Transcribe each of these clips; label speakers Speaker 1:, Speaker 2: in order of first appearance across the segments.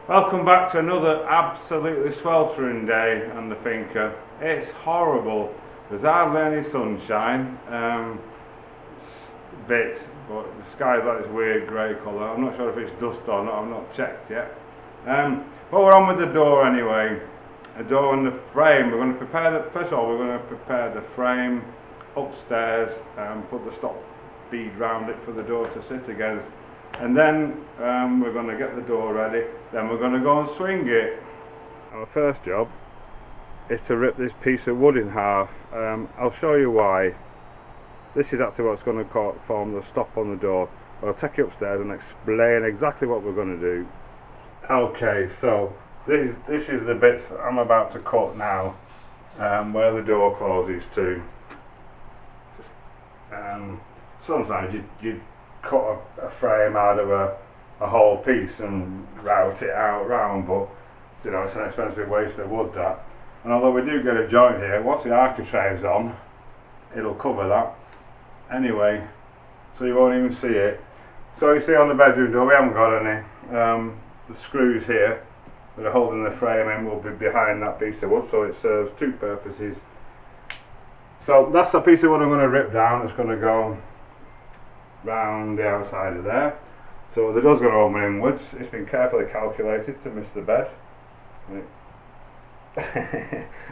Speaker 1: Welcome back to another absolutely sweltering day on the Finca. It's horrible. There's hardly any sunshine. Bits, but the sky's like this weird grey colour. I'm not sure if it's dust or not. I've not checked yet. But we're on with the door anyway. The door and the frame. We're going to prepare the. First of all, we're going to prepare the frame upstairs and put the stop bead round it for the door to sit against. And then we're going to get the door ready, then we're going to go and swing it. Our first job is to rip this piece of wood in half. I'll show you why. This is actually what's going to form the stop on the door. I'll take you upstairs and explain exactly what we're going to do. Okay, so this is the bits I'm about to cut now, where the door closes to. Sometimes you cut a frame out of a whole piece and route it out round, but you know, it's an expensive waste of wood that. And although we do get a joint here, once the architrave's on, it'll cover that anyway, so you won't even see it. So you see on the bedroom door we haven't got any. The screws here that are holding the frame in will be behind that piece of wood, so it serves two purposes. So that's the piece of wood I'm going to rip down. It's going to go round the outside of there, so the door's going to open inwards. It's been carefully calculated to miss the bed,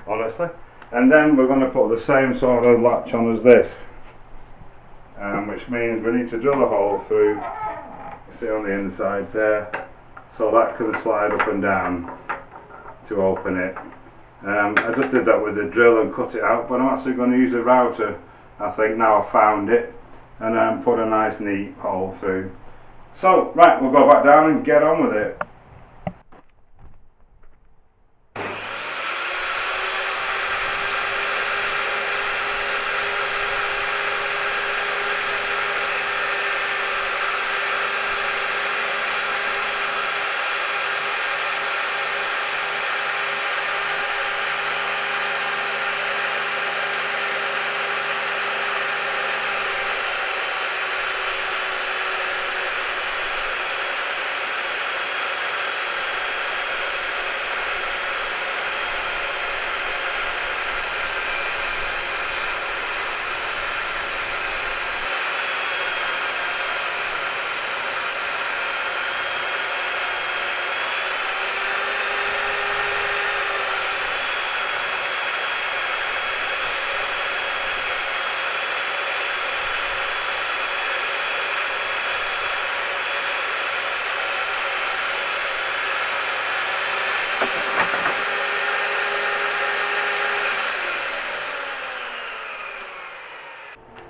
Speaker 1: honestly. And then we're going to put the same sort of latch on as this, which means we need to drill a hole through, see on the inside there, so that can slide up and down to open it. I just did that with the drill and cut it out, but I'm actually going to use a router, I think, now I've found it, and put a nice neat hole through. So, right, we'll go back down and get on with it.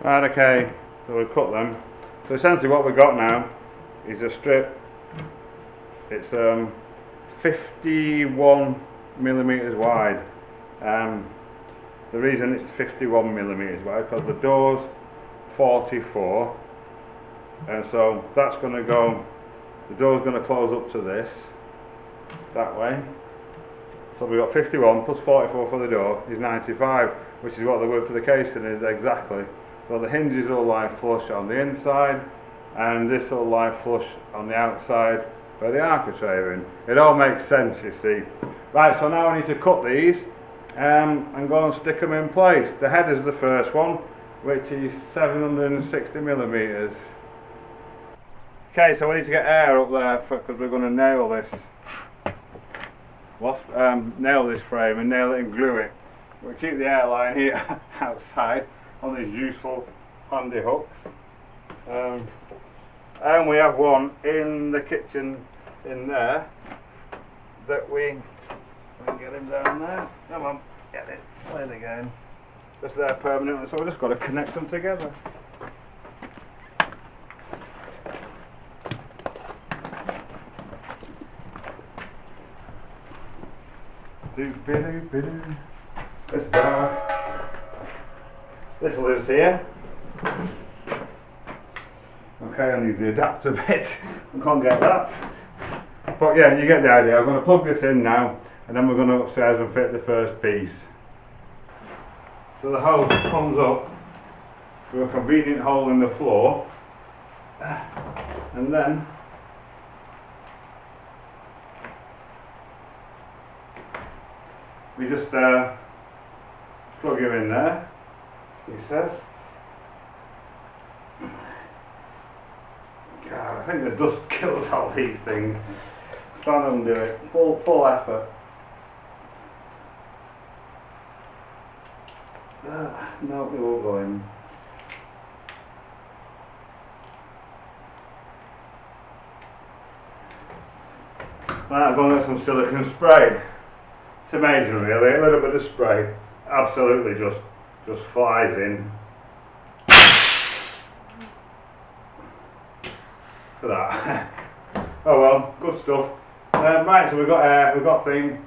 Speaker 1: Right, okay, so we've cut them. So essentially what we've got now is a strip. It's 51 millimeters wide. The reason it's 51 millimeters wide because the door's 44, and so that's going to go, the door's going to close up to this, that way. So we've got 51 plus 44 for the door is 95, which is what the width for the casing is exactly. So the hinges will lie flush on the inside, and this will lie flush on the outside where the architrave in. It all makes sense, you see. Right, so now I need to cut these and go and stick them in place. The head is the first one, which is 760 millimeters. Okay, so we need to get air up there because we're going to nail this. Nail this frame and nail it and glue it. We'll keep the airline here outside on these useful handy hooks, and we have one in the kitchen in there that we can get him down there. Come on, get it, play the game. Just there permanently, so we've just got to connect them together. It's dark. This lives here. Okay, I need the adapter bit. I can't get that. But yeah, you get the idea. I'm going to plug this in now, and then we're going to go upstairs and fit the first piece. So the hose comes up through a convenient hole in the floor, and then we just plug him in there, he says. God, I think the dust kills all these things. Try and undo it, full effort. No, it won't go in. Right, I'm going to get some silicone spray. It's amazing really, a little bit of spray absolutely just flies in. For that. Oh well, good stuff. Right, so we've got thing.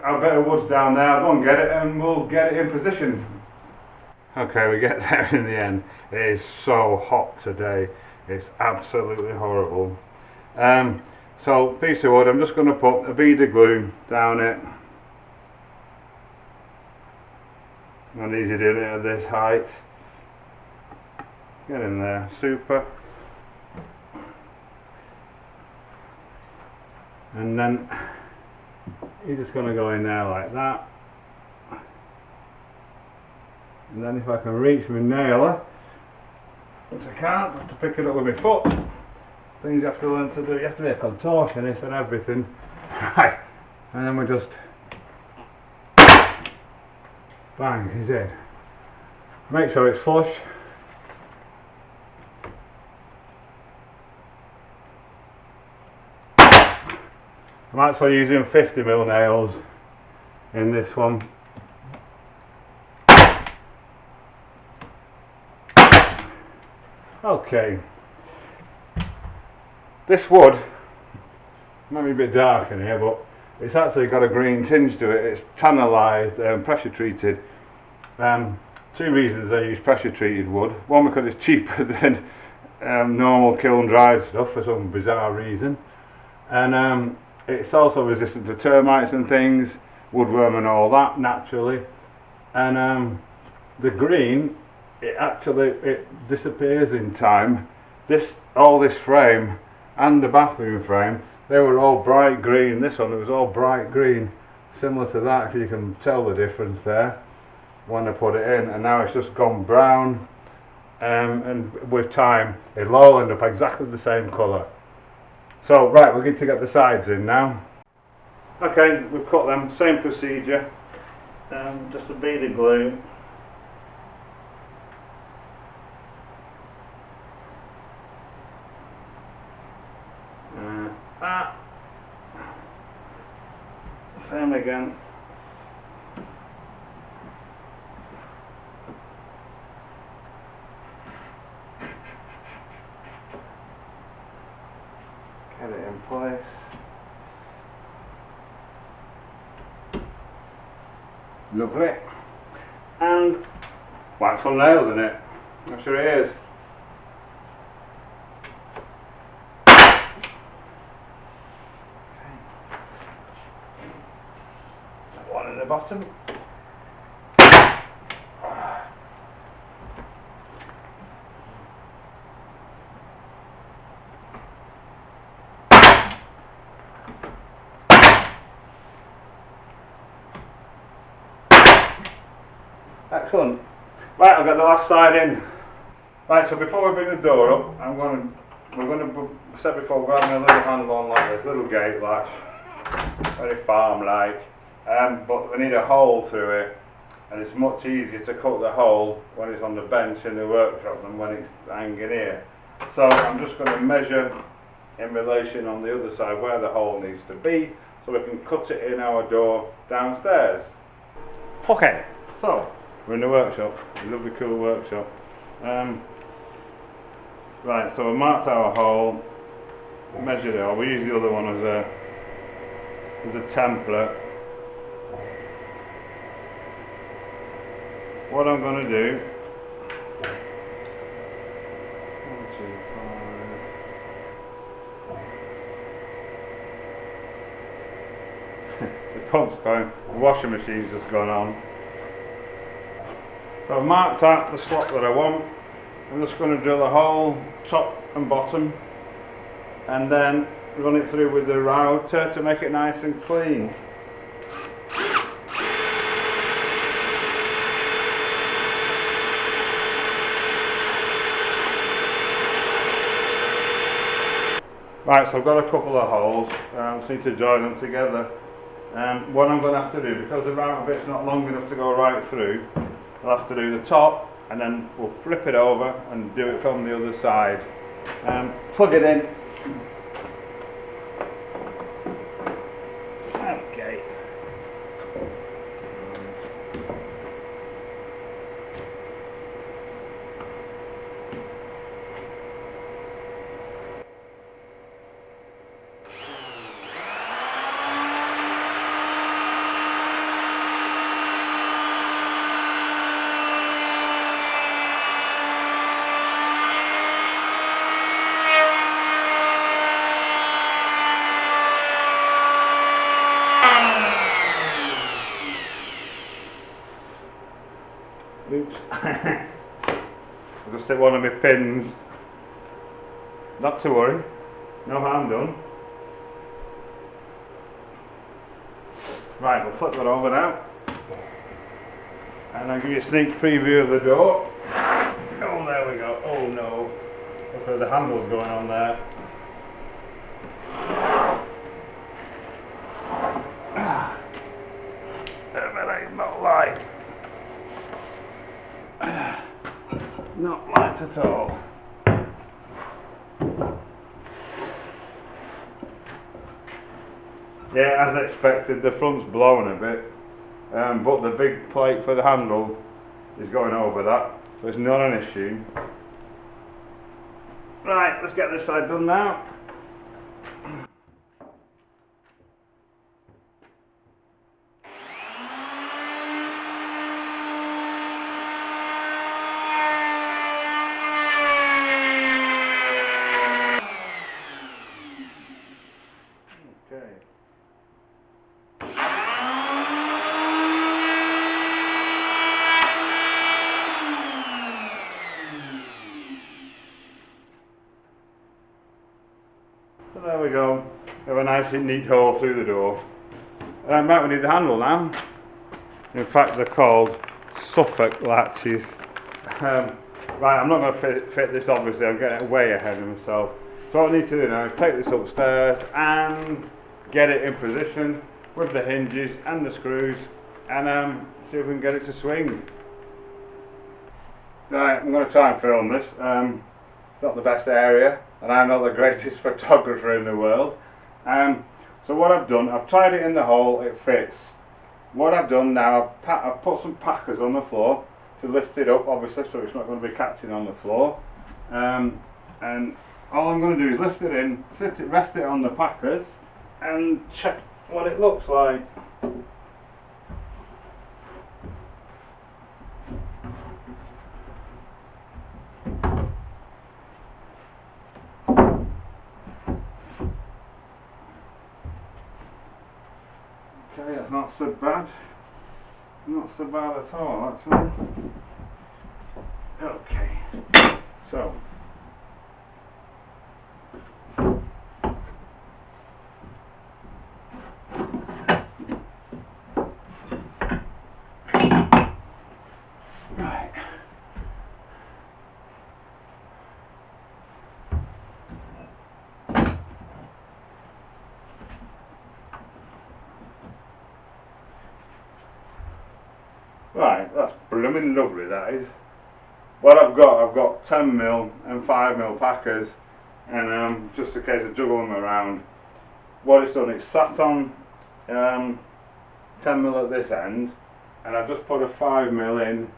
Speaker 1: Our bit of wood's down there. I'll go and get it and we'll get it in position. Okay, we get there in the end. It is so hot today. It's absolutely horrible. So piece of wood, I'm just going to put a bead of glue down it. Not easy doing it at this height. Get in there, super. And then you're just going to go in there like that. And then if I can reach my nailer, which I can't, I have to pick it up with my foot. Things you have to learn to do, you have to be a contortionist and everything. Right, and then we just bang, he's in. Make sure it's flush. I'm actually using 50mm nails in this one. Okay. This wood might be a bit dark in here, but it's actually got a green tinge to it. It's tannalized, pressure treated. Two reasons I use pressure treated wood. One, because it's cheaper than normal kiln dried stuff for some bizarre reason, and it's also resistant to termites and things, woodworm and all that naturally. And the green, it disappears in time. All this frame and the bathroom frame, they were all bright green. This one, it was all bright green, similar to that, if you can tell the difference there when I put it in. And now it's just gone brown, and with time it'll all end up exactly the same colour. So right, we're going to get the sides in now. Okay, we've cut them, same procedure, just a bead of glue. Same again. Get it in place. Lovely. And wax on nails in it. I'm sure it is. One at the bottom. Excellent. Right, I've got the last side in. Right, so before we bring the door up, we're going to set before we're having a little handle on like this, little gate latch, very farm-like, but we need a hole through it, and it's much easier to cut the hole when it's on the bench in the workshop than when it's hanging here. So I'm just going to measure in relation on the other side where the hole needs to be, so we can cut it in our door downstairs. Okay, so we're in the workshop, a lovely cool workshop. Right, so we marked our hole, measured it, or we use the other one as a template. What I'm going to do, 1, 2, 5. The pump's going, the washing machine's just gone on. So I've marked out the slot that I want. I'm just going to drill a hole top and bottom, and then run it through with the router to make it nice and clean. Right, so I've got a couple of holes, I just need to join them together. What I'm going to have to do, because the round bit's not long enough to go right through, I'll have to do the top and then we'll flip it over and do it from the other side. Plug it in. Okay. Oops. I'll just take one of my pins. Not to worry, no harm done. Right, we'll flip that over now. And I'll give you a sneak preview of the door. Oh, there we go. Oh no. Look at the handles going on there. That is not light. Not light at all. Yeah, as expected, the front's blowing a bit, but the big plate for the handle is going over that, so it's not an issue. Right, let's get this side done now. Okay. So there we go. We have a nice neat hole through the door. Right, we need the handle now. In fact, they're called Suffolk latches. Right, I'm not going to fit this obviously, I'm getting way ahead of myself. So what I need to do now is take this upstairs and get it in position with the hinges and the screws and see if we can get it to swing. Right, I'm going to try and film this. It's not the best area and I'm not the greatest photographer in the world. So what I've done, I've tried it in the hole, it fits. What I've done now, I've put some packers on the floor to lift it up obviously so it's not going to be catching on the floor. And all I'm going to do is lift it in, rest it on the packers and check what it looks like. Okay, that's not so bad. Not so bad at all actually. Okay, so right. Right, that's blooming lovely that is. What I've got 10mm and 5mm packers and just a case of juggling them around. What it's done, it's sat on 10mm at this end and I've just put a 5mm in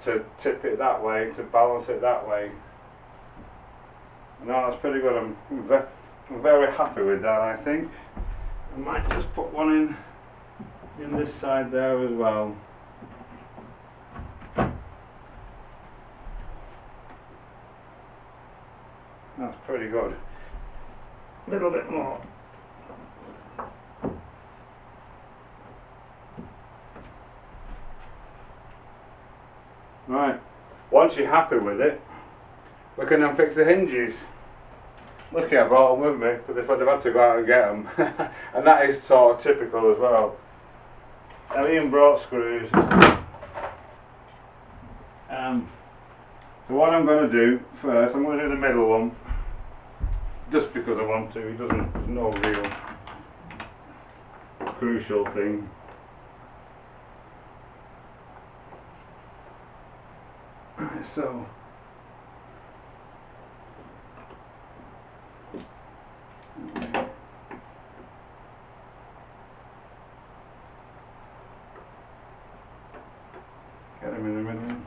Speaker 1: to tip it that way, to balance it that way. No, that's pretty good. I'm very happy with that, I think. I might just put one in this side there as well. That's pretty good. A little bit more. Right, once you're happy with it, we can then fix the hinges. Lucky I brought them with me, because if I'd have had to go out and get them, and that is sort of typical as well. I've even brought screws. So what I'm going to do first, I'm going to do the middle one. just because I want to. It doesn't. There's no real crucial thing. Right, so get them in the middle.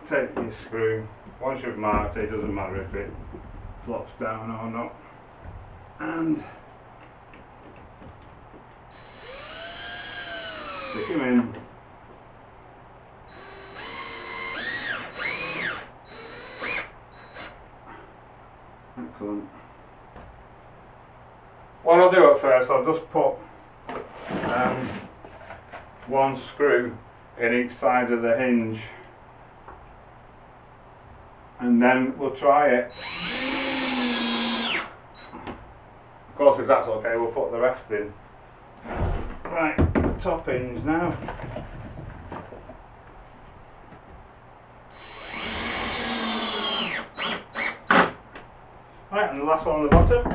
Speaker 1: Take your screw. Once you've marked it, it doesn't matter if it flops down or not. And stick him in. Excellent. What I'll do at first, I'll just put one screw in each side of the hinge, and then we'll try it. Of course, if that's okay, we'll put the rest in. Right, top hinge now. Right, and the last one on the bottom.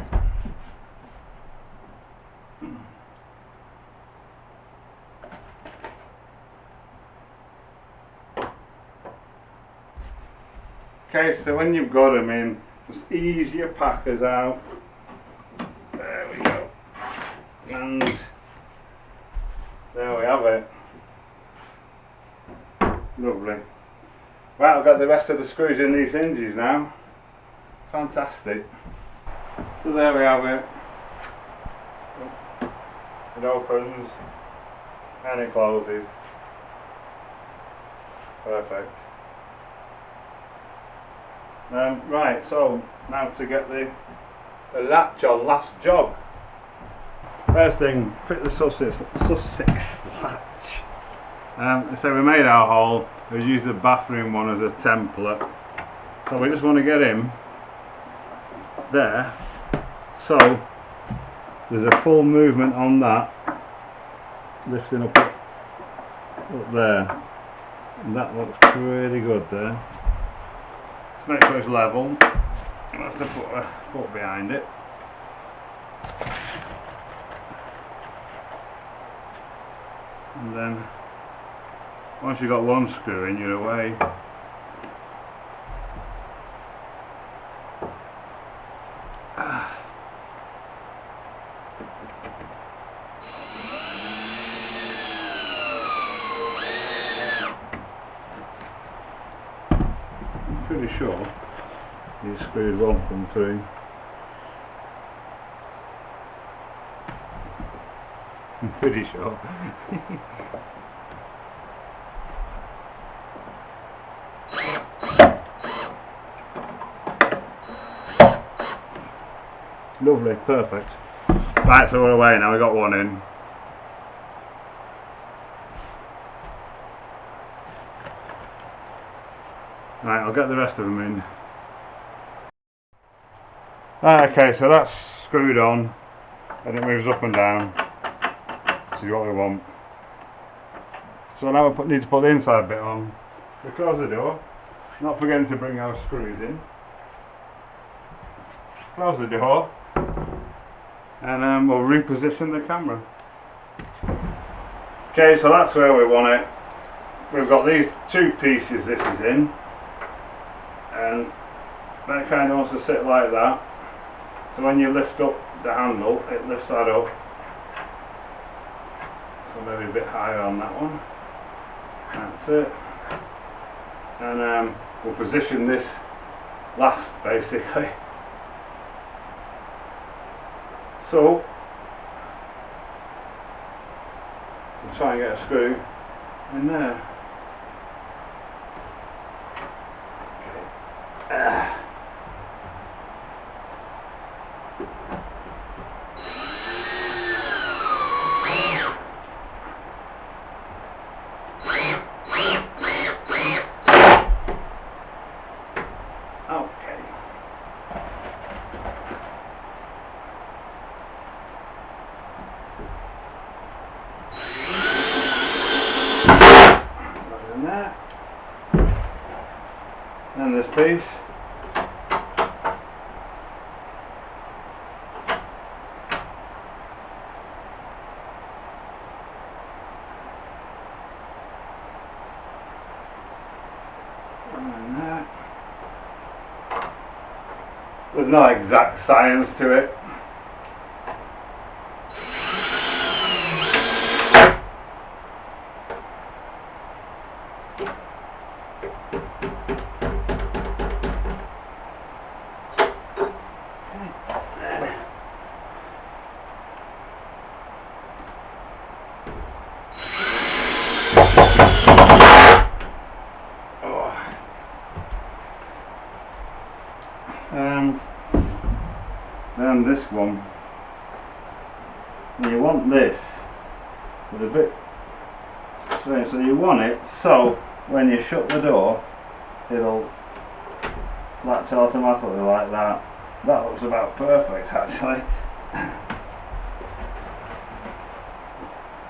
Speaker 1: Okay, so when you've got them in, just ease your packers out. There we go. And there we have it. Lovely. Right, I've got the rest of the screws in these hinges now. Fantastic. So there we have it. It opens and it closes. Perfect. Right, so now to get the latch on, last job. First thing, fit the Sussex latch. So we made our hole, we used the bathroom one as a template. So we just want to get him there, so there's a full movement on that, lifting up there, and that looks pretty good there. Let's make sure it's level. I'll have to put a foot behind it. And then once you've got one screw in, you're away. Pretty sure these screws won't come through. I'm pretty sure. Lovely, perfect. Right, so we're away now, we got one in. Right, I'll get the rest of them in. Right, okay, so that's screwed on and it moves up and down, which is what we want. So now we need to put the inside bit on. We close the door, not forgetting to bring our screws in. Close the door, and we'll reposition the camera. Okay, so that's where we want it. We've got these two pieces this is in, and that kind of wants to sit like that. So when you lift up the handle, it lifts that up. So maybe a bit higher on that one. That's it. And we'll position this last, basically. So we'll try and get a screw in there. And this piece, there's no exact science to it. Then this one, you want this with a bit strange, so you want it so when you shut the door it'll latch automatically like that. That looks about perfect actually.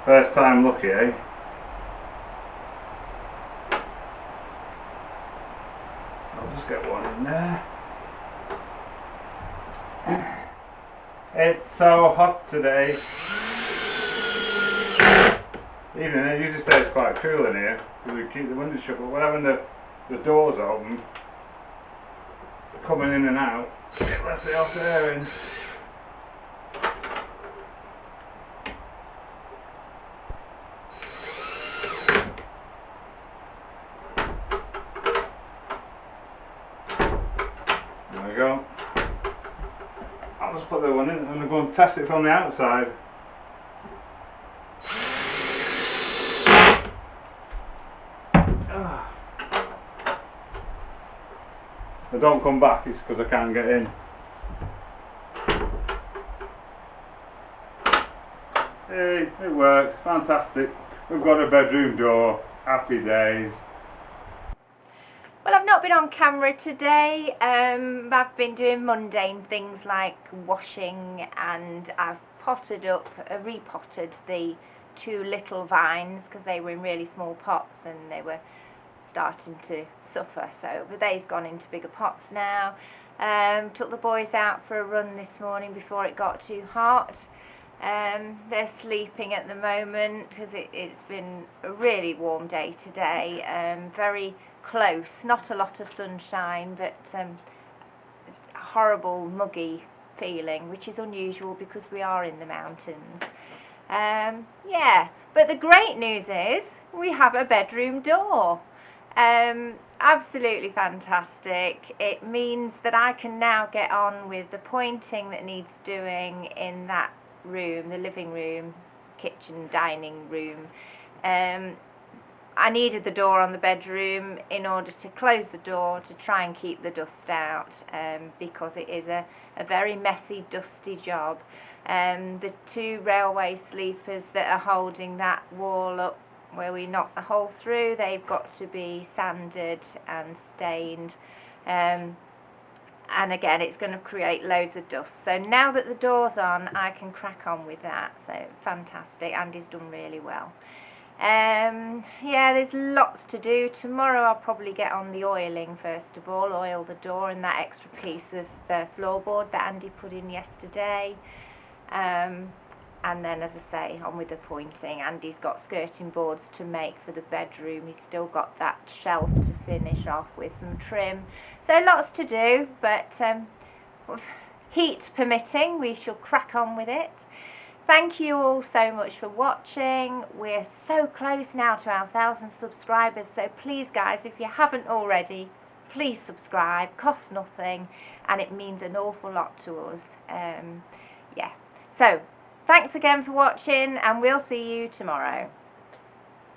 Speaker 1: First time lucky, eh? I'll just get one in there. It's so hot today. Even it usually stays quite cool in here because we keep the windows shut, but we're having the doors open, coming in and out, it lets the hot air in. There we go. I'll just put the one in and I'm going to test it from the outside. If I don't come back, it's because I can't get in. Hey, it works, fantastic. We've got a bedroom door, happy days.
Speaker 2: Well, I've not been on camera today. I've been doing mundane things like washing, and I've repotted the 2 little vines because they were in really small pots and they were starting to suffer, but they've gone into bigger pots now. Took the boys out for a run this morning before it got too hot. They're sleeping at the moment because it's been a really warm day today, very close, not a lot of sunshine, but a horrible muggy feeling, which is unusual because we are in the mountains. Yeah, but the great news is we have a bedroom door. Absolutely fantastic. It means that I can now get on with the pointing that needs doing in that room, the living room, kitchen, dining room. I needed the door on the bedroom in order to close the door to try and keep the dust out, because it is a very messy, dusty job. The 2 railway sleepers that are holding that wall up where we knocked the hole through, they've got to be sanded and stained, and again it's going to create loads of dust. So now that the door's on, I can crack on with that. So fantastic. Andy's done really well. Yeah, there's lots to do. Tomorrow I'll probably get on the oiling first of all, oil the door and that extra piece of floorboard that Andy put in yesterday. And then, as I say, on with the pointing. Andy's got skirting boards to make for the bedroom. He's still got that shelf to finish off with some trim. So lots to do, but heat permitting, we shall crack on with it. Thank you all so much for watching. We're so close now to our 1,000 subscribers, so please guys, if you haven't already, please subscribe. Costs nothing and it means an awful lot to us. Yeah, so thanks again for watching and we'll see you tomorrow.